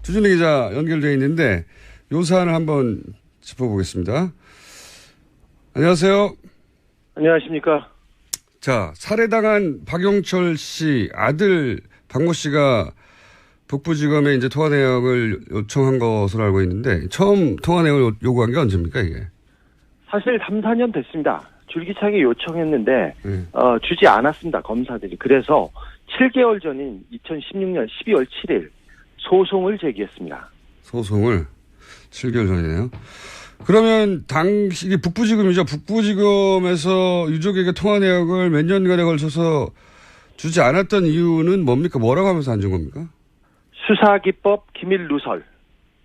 주진우 기자 연결되어 있는데 요 사안을 한번 짚어보겠습니다. 안녕하세요. 안녕하십니까. 자, 살해당한 박용철 씨 아들 박모 씨가 북부지검에 이제 통화 내역을 요청한 것으로 알고 있는데 처음 통화 내역을 요구한 게 언제입니까 이게? 사실 3, 4년 됐습니다. 줄기차게 요청했는데 주지 않았습니다. 검사들이. 그래서 7개월 전인 2016년 12월 7일 소송을 제기했습니다. 소송을 7개월 전이네요. 그러면 당시 이게 북부지검이죠. 북부지검에서 유족에게 통화 내역을 몇 년간에 걸쳐서 주지 않았던 이유는 뭡니까? 뭐라고 하면서 안 준 겁니까? 수사기법 기밀 누설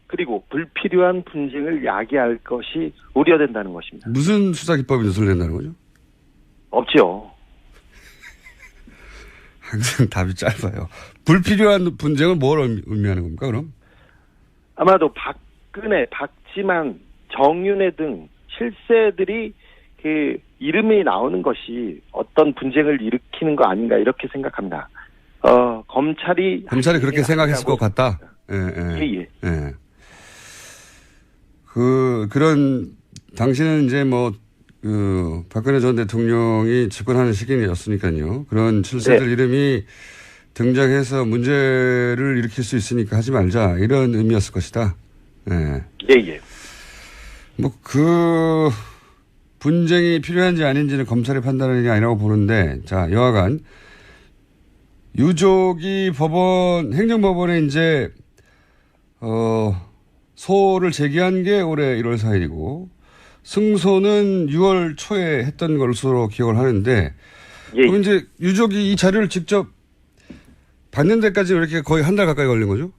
그리고 불필요한 분쟁을 야기할 것이 우려된다는 것입니다. 무슨 수사기법이 누설된다는 거죠? 없죠. 항상 답이 짧아요. 불필요한 분쟁은 뭘 의미하는 겁니까 그럼? 아마도 박근혜, 박지만, 정윤회 등 실세들이 그 이름이 나오는 것이 어떤 분쟁을 일으키는 거 아닌가 이렇게 생각합니다. 검찰이 그렇게 생각했을 것 같다. 예. 그런 당시는 이제 박근혜 전 대통령이 집권하는 시기였으니까요. 그런 실세들 이름이 등장해서 문제를 일으킬 수 있으니까 하지 말자 이런 의미였을 것이다. 예. 분쟁이 필요한지 아닌지는 검찰의 판단이 아니라고 보는데, 자, 여하간, 유족이 행정법원에 이제, 소를 제기한 게 올해 1월 4일이고, 승소는 6월 초에 했던 것으로 기억을 하는데, 그럼 이제 유족이 이 자료를 직접 받는 데까지 이렇게 거의 한 달 가까이 걸린 거죠?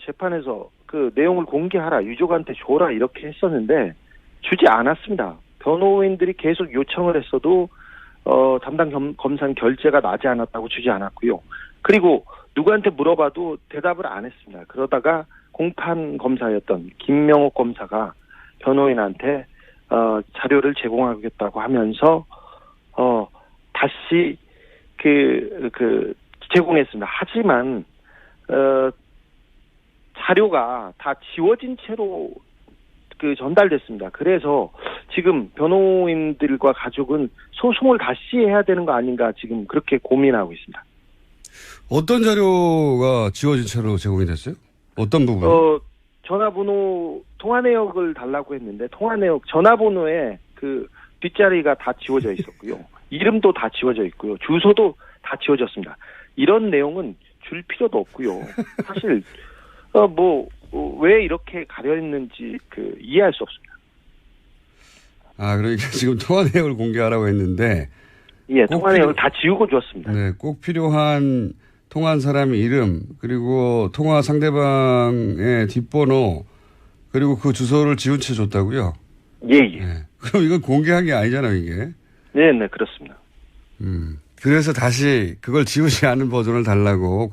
재판에서 그 내용을 공개하라, 유족한테 줘라 이렇게 했었는데 주지 않았습니다. 변호인들이 계속 요청을 했어도 담당 검사는 결재가 나지 않았다고 주지 않았고요. 그리고 누구한테 물어봐도 대답을 안 했습니다. 그러다가 공판 검사였던 김명옥 검사가 변호인한테 자료를 제공하겠다고 하면서 다시 제공했습니다. 하지만 자료가 다 지워진 채로 전달됐습니다. 그래서 지금 변호인들과 가족은 소송을 다시 해야 되는 거 아닌가 지금 그렇게 고민하고 있습니다. 어떤 자료가 지워진 채로 제공이 됐어요? 어떤 부분? 전화번호, 통화 내역을 달라고 했는데 통화 내역, 전화번호에 그 뒷자리가 다 지워져 있었고요. 이름도 다 지워져 있고요. 주소도 다 지워졌습니다. 이런 내용은 줄 필요도 없고요. 사실 왜 이렇게 가려있는지 이해할 수 없습니다. 그러니까 지금 통화 내역을 공개하라고 했는데. 예, 통화 내역을 다 지우고 줬습니다. 네, 꼭 필요한 통화한 사람의 이름, 그리고 통화 상대방의 뒷번호, 그리고 그 주소를 지운 채 줬다고요? 예. 네. 그럼 이건 공개한 게 아니잖아요, 이게. 네, 그렇습니다. 그래서 다시 그걸 지우지 않은 버전을 달라고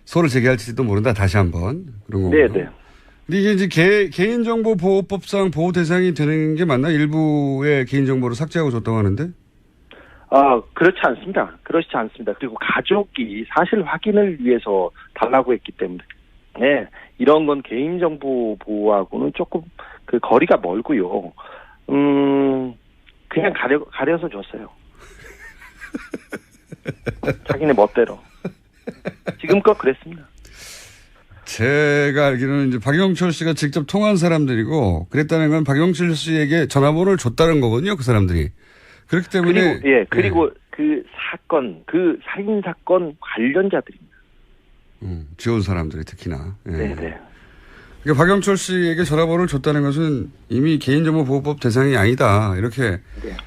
소를 제기할지도 모른다, 다시 한번. 그런 거고요. 네. 근데 이게 이제 개인정보보호법상 보호 대상이 되는 게 맞나? 일부의 개인정보를 삭제하고 줬다고 하는데? 그렇지 않습니다. 그리고 가족이 사실 확인을 위해서 달라고 했기 때문에, 네, 이런 건 개인정보 보호하고는 조금 거리가 멀고요. 그냥 가려서 줬어요. 자기네 멋대로. 지금껏 그랬습니다. 제가 알기로는 이제 박용철 씨가 직접 통화한 사람들이고, 그랬다는 건 박용철 씨에게 전화번호를 줬다는 거거든요, 그 사람들이. 그렇기 때문에. 그리고 그 살인 사건 관련자들입니다. 지원 사람들이 특히나. 네. 그러니까 박용철 씨에게 전화번호를 줬다는 것은 이미 개인정보보호법 대상이 아니다. 이렇게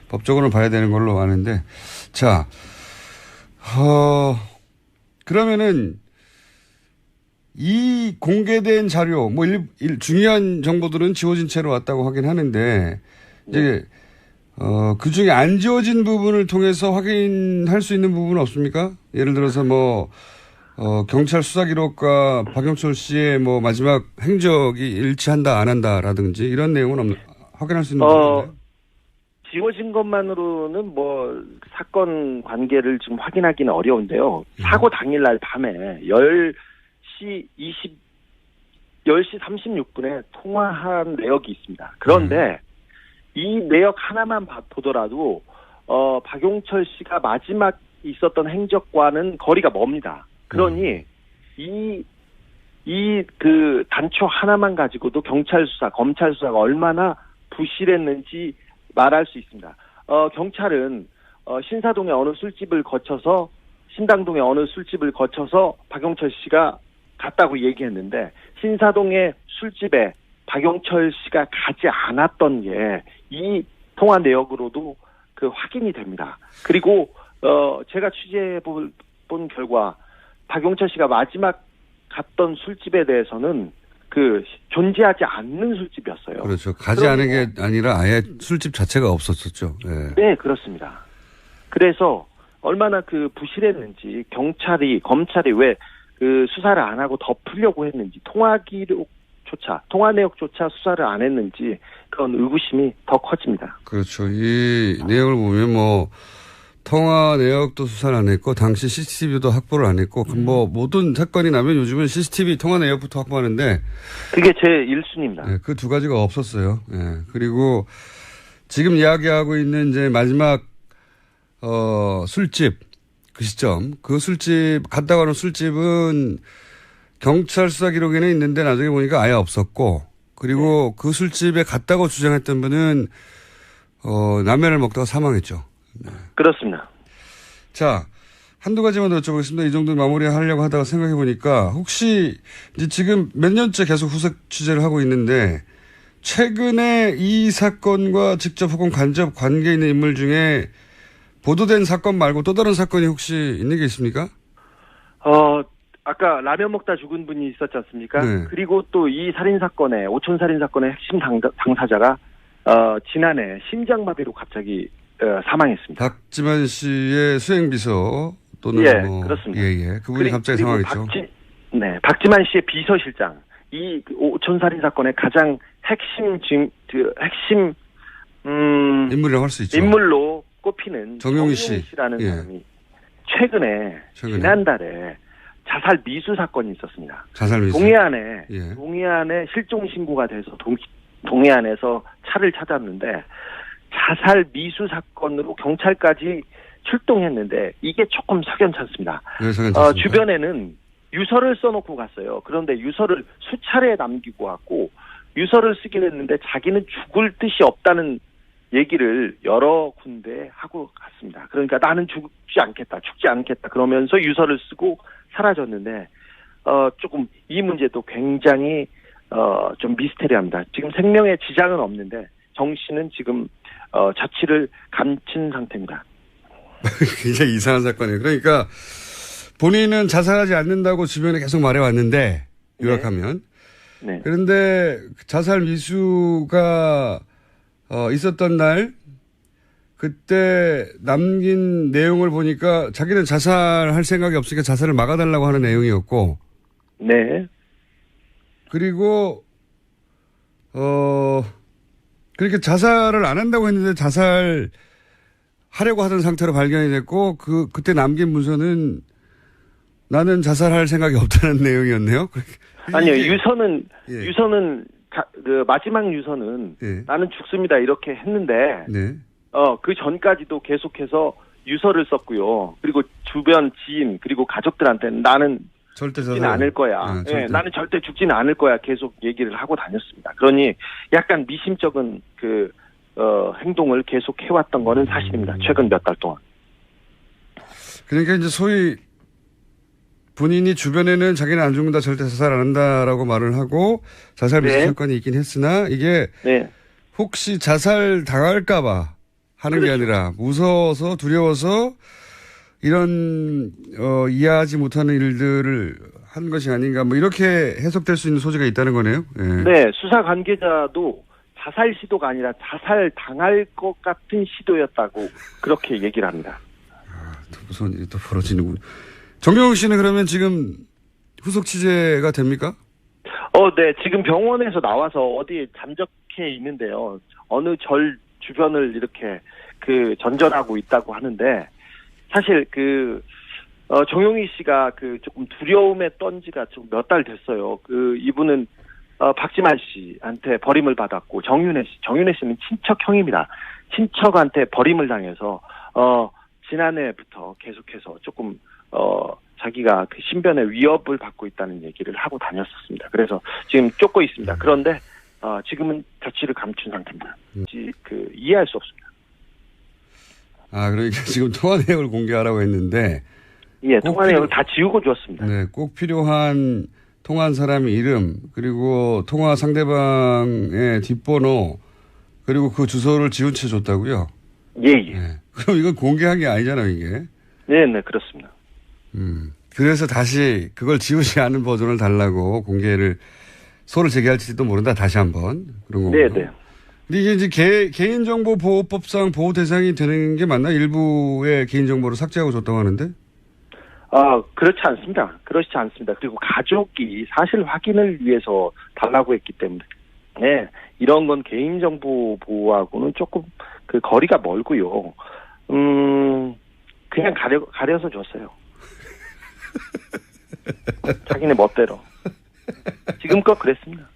법적으로 봐야 되는 걸로 아는데. 자, 그러면은 이 공개된 자료, 중요한 정보들은 지워진 채로 왔다고 하긴 하는데, 이제, 그 중에 안 지워진 부분을 통해서 확인할 수 있는 부분은 없습니까? 예를 들어서 경찰 수사 기록과 박용철 씨의 마지막 행적이 일치한다, 안 한다라든지 이런 내용은 확인할 수 있는 부분인가요? 지워진 것만으로는 뭐 사건 관계를 지금 확인하기는 어려운데요. 사고 당일날 밤에 10시 36분에 통화한 내역이 있습니다. 그런데 이 내역 하나만 보더라도 박용철 씨가 마지막 있었던 행적과는 거리가 멉니다. 그러니 그 단초 하나만 가지고도 경찰 수사, 검찰 수사가 얼마나 부실했는지 말할 수 있습니다. 경찰은 신사동의 어느 술집을 거쳐서 신당동의 어느 술집을 거쳐서 박용철 씨가 갔다고 얘기했는데 신사동의 술집에 박용철 씨가 가지 않았던 게 이 통화 내역으로도 그 확인이 됩니다. 그리고 제가 취재해 본 결과 박용철 씨가 마지막 갔던 술집에 대해서는 그 존재하지 않는 술집이었어요. 그렇죠. 가지 않은 게 아니라 아예 술집 자체가 없었었죠. 네. 네, 그렇습니다. 그래서 얼마나 그 부실했는지 검찰이 왜 그 수사를 안 하고 덮으려고 했는지 통화 내역조차 수사를 안 했는지 그런 의구심이 더 커집니다. 그렇죠. 이 내용을 보면 뭐 통화 내역도 수사를 안 했고 당시 CCTV도 확보를 안 했고 뭐 모든 사건이 나면 요즘은 CCTV 통화 내역부터 확보하는데 그게 제 1순위입니다. 네, 그 두 가지가 없었어요. 네. 그리고 지금 이야기하고 있는 이제 마지막 술집 그 시점 그 술집 갔다 가는 술집은 경찰 수사 기록에는 있는데 나중에 보니까 아예 없었고 그리고 그 술집에 갔다고 주장했던 분은 라면을 먹다가 사망했죠. 네. 그렇습니다. 자, 한두 가지만 더 여쭤보겠습니다. 이 정도 마무리하려고 하다가 생각해 보니까 혹시 이제 지금 몇 년째 계속 후속 취재를 하고 있는데 최근에 이 사건과 직접 혹은 간접 관계 있는 인물 중에 보도된 사건 말고 또 다른 사건이 혹시 있는 게 있습니까? 아까 라면 먹다 죽은 분이 있었지 않습니까? 네. 그리고 또 이 오촌 살인 사건의 핵심 당사자가 지난해 심장마비로 갑자기 사망했습니다. 박지만 씨의 수행비서 또는 그렇습니다. 그분이 갑자기 사망했죠. 박지만 씨의 비서실장 이 오촌 살인 사건의 가장 핵심 인물이라고 할 수 있죠. 인물로 꼽히는 정용희 씨라는 사람이 최근에 지난달에 자살 미수 사건이 있었습니다. 자살 미수. 동해안에 실종 신고가 돼서 동해안에서 차를 찾았는데 자살 미수 사건으로 경찰까지 출동했는데 이게 조금 석연찮습니다. 왜 석연찮습니까? 주변에는 유서를 써놓고 갔어요. 그런데 유서를 수차례 남기고 왔고 유서를 쓰긴 했는데 자기는 죽을 뜻이 없다는 얘기를 여러 군데 하고 갔습니다. 그러니까 나는 죽지 않겠다 그러면서 유서를 쓰고 사라졌는데 조금 이 문제도 굉장히 좀 미스테리합니다. 지금 생명에 지장은 없는데 정 씨는 지금 자취를 감춘 상태입니다. 굉장히 이상한 사건이에요. 그러니까 본인은 자살하지 않는다고 주변에 계속 말해왔는데 요약하면 네. 그런데 자살 미수가 있었던 날 그때 남긴 내용을 보니까 자기는 자살할 생각이 없으니까 자살을 막아달라고 하는 내용이었고 네. 그리고 그렇게 자살을 안 한다고 했는데 자살하려고 하던 상태로 발견이 됐고 그때 남긴 문서는 나는 자살할 생각이 없다는 내용이었네요. 아니요. 유서는 그 마지막 유서는 나는 죽습니다 이렇게 했는데 그 전까지도 계속해서 유서를 썼고요. 그리고 주변 지인 그리고 가족들한테는 나는 절대 죽지는 않을 거야. 나는 절대 죽지는 않을 거야. 계속 얘기를 하고 다녔습니다. 그러니 약간 미심쩍은 그 행동을 계속 해왔던 거는 사실입니다. 최근 몇 달 동안. 그러니까 이제 소위 본인이 주변에는 자기는 안 죽는다 절대 자살 안 한다라고 말을 하고 자살 미수 사건이 있긴 했으나 이게 혹시 자살 당할까 봐 하는 게 아니라 무서워서 두려워서 이런 이해하지 못하는 일들을 한 것이 아닌가 뭐 이렇게 해석될 수 있는 소지가 있다는 거네요. 네. 수사 관계자도 자살 시도가 아니라 자살 당할 것 같은 시도였다고 그렇게 얘기를 합니다. 또 무서운 일이 또 벌어지는군. 정경욱 씨는 그러면 지금 후속 취재가 됩니까? 네. 지금 병원에서 나와서 어디에 잠적해 있는데요. 어느 주변을 이렇게 전전하고 있다고 하는데 사실 정용희 씨가 조금 두려움에 떤 지가 좀 몇 달 됐어요. 이분은 박지만 씨한테 버림을 받았고 정윤회 씨는 친척형입니다. 친척한테 버림을 당해서 지난해부터 계속해서 조금 자기가 신변의 위협을 받고 있다는 얘기를 하고 다녔었습니다. 그래서 지금 쫓고 있습니다. 그런데 지금은 자취를 감춘 상태입니다. 이해할 수 없습니다. 그러니까 지금 통화 내역을 공개하라고 했는데 예, 통화 내역을 다 지우고 줬습니다. 네, 꼭 필요한 통화한 사람의 이름 그리고 통화 상대방의 뒷번호 그리고 그 주소를 지운 채 줬다고요? 예. 네. 그럼 이건 공개한 게 아니잖아요, 이게. 네, 그렇습니다. 그래서 다시 그걸 지우지 않은 버전을 달라고 공개를 소를 제기할지도 모른다. 다시 한번 그런 거고요. 네. 근데 이게 이제 개인정보보호법상 보호 대상이 되는 게 맞나? 일부의 개인정보를 삭제하고 줬다고 하는데? 그렇지 않습니다. 그리고 가족이 사실 확인을 위해서 달라고 했기 때문에, 네, 이런 건 개인정보 보호하고는 조금 거리가 멀고요. 그냥 가려서 줬어요. 자기네 멋대로. 지금껏 그랬습니다.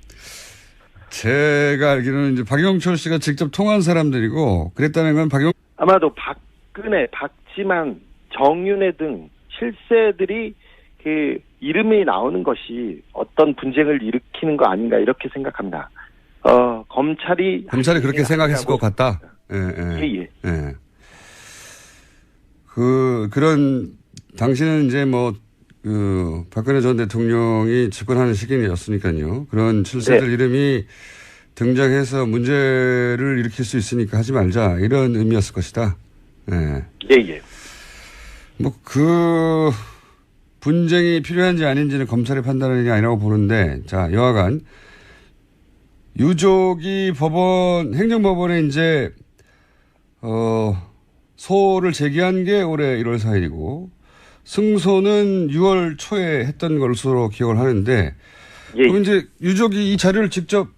제가 알기로는 이제 박영철 씨가 직접 통화한 사람들이고 그랬다는 건 아마도 박근혜, 박지만, 정윤회 등 실세들이 이름이 나오는 것이 어떤 분쟁을 일으키는 거 아닌가 이렇게 생각합니다. 검찰이 그렇게 생각했을 것 같다. 예. 그런 당시는 이제 박근혜 전 대통령이 집권하는 시기였으니까요. 그런 실세들 이름이 등장해서 문제를 일으킬 수 있으니까 하지 말자 이런 의미였을 것이다. 예. 분쟁이 필요한지 아닌지는 검찰의 판단이 아니라고 보는데, 자, 여하간 유족이 행정법원에 이제 소를 제기한 게 올해 1월 4일이고 승소는 6월 초에 했던 것으로 기억을 하는데, 그럼 이제 유족이 이 자료를 직접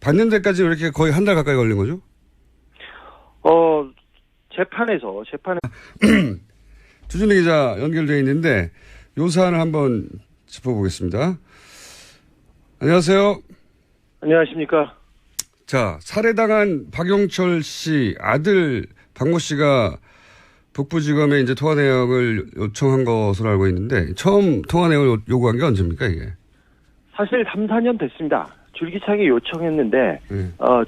받는 데까지 왜 이렇게 거의 한 달 가까이 걸린 거죠? 재판에서 주준희 기자 연결되어 있는데 요 사안을 한번 짚어보겠습니다. 안녕하세요. 안녕하십니까. 자, 살해당한 박영철 씨 아들 박모 씨가 북부지검에 이제 통화 내역을 요청한 것으로 알고 있는데 처음 통화 내역을 요구한 게 언제입니까, 이게? 사실 3, 4년 됐습니다. 줄기차게 요청했는데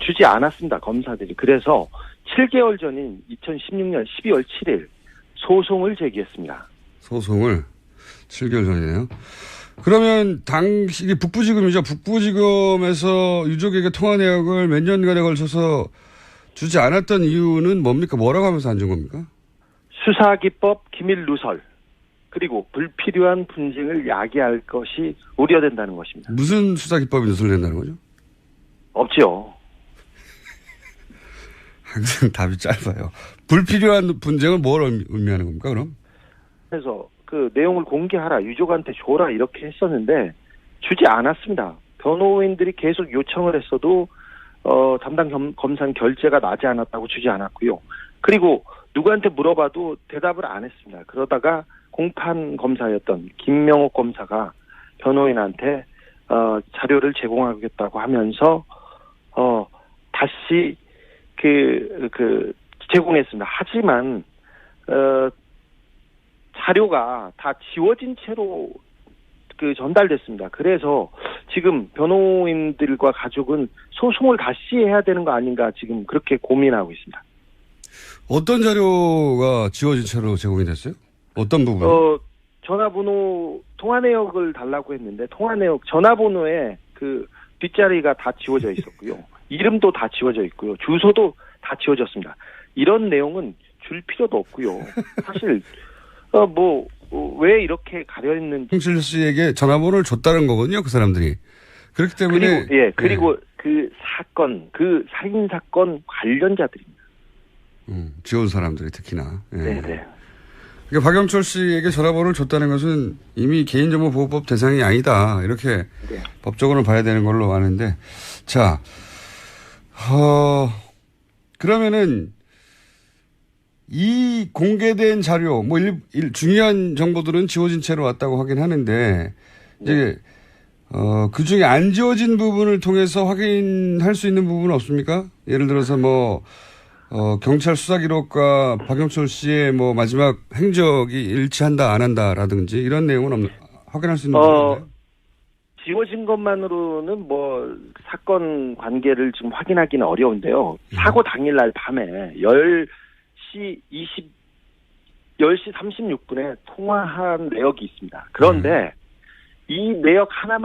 주지 않았습니다, 검사들이. 그래서 7개월 전인 2016년 12월 7일 소송을 제기했습니다. 소송을 7개월 전이네요. 그러면 이게 북부지검이죠. 북부지검에서 유족에게 통화 내역을 몇 년간에 걸쳐서 주지 않았던 이유는 뭡니까? 뭐라고 하면서 안 준 겁니까? 수사기법 기밀 누설 그리고 불필요한 분쟁을 야기할 것이 우려된다는 것입니다. 무슨 수사기법이 누설된다는 거죠? 없죠. 항상 답이 짧아요. 불필요한 분쟁은 뭘 의미하는 겁니까, 그럼? 그래서 내용을 공개하라, 유족한테 줘라 이렇게 했었는데 주지 않았습니다. 변호인들이 계속 요청을 했어도 담당 검사는 결재가 나지 않았다고 주지 않았고요. 그리고 누구한테 물어봐도 대답을 안 했습니다. 그러다가 공판 검사였던 김명옥 검사가 변호인한테 자료를 제공하겠다고 하면서 다시 제공했습니다. 하지만 자료가 다 지워진 채로 전달됐습니다. 그래서 지금 변호인들과 가족은 소송을 다시 해야 되는 거 아닌가 지금 그렇게 고민하고 있습니다. 어떤 자료가 지워진 채로 제공이 됐어요? 어떤 부분? 전화번호 통화 내역을 달라고 했는데 통화 내역 전화번호에 뒷자리가 다 지워져 있었고요. 이름도 다 지워져 있고요. 주소도 다 지워졌습니다. 이런 내용은 줄 필요도 없고요. 사실 왜 이렇게 가려있는지. 홍실 씨에게 전화번호를 줬다는 거거든요, 그 사람들이. 그렇기 때문에. 그리고 그 사건, 살인 사건 관련자들입니다. 지원 사람들이 특히나. 예. 네네. 그러니까 박영철 씨에게 전화번호를 줬다는 것은 이미 개인정보보호법 대상이 아니다. 이렇게 법적으로 봐야 되는 걸로 아는데. 자, 그러면은 이 공개된 자료, 뭐 중요한 정보들은 지워진 채로 왔다고 하긴 하는데 이제 그 중에 안 지워진 부분을 통해서 확인할 수 있는 부분은 없습니까? 예를 들어서 뭐 경찰 수사 기록과 박영철 씨의 뭐 마지막 행적이 일치한다 안 한다라든지 이런 내용은 확인할 수 있는 부분인가요? 지워진 것만으로는 뭐 사건 관계를 지금 확인하기는 어려운데요. 사고 당일날 밤에 10시 36분에 통화한 내역이 있습니다. 그런데 이 내역 하나만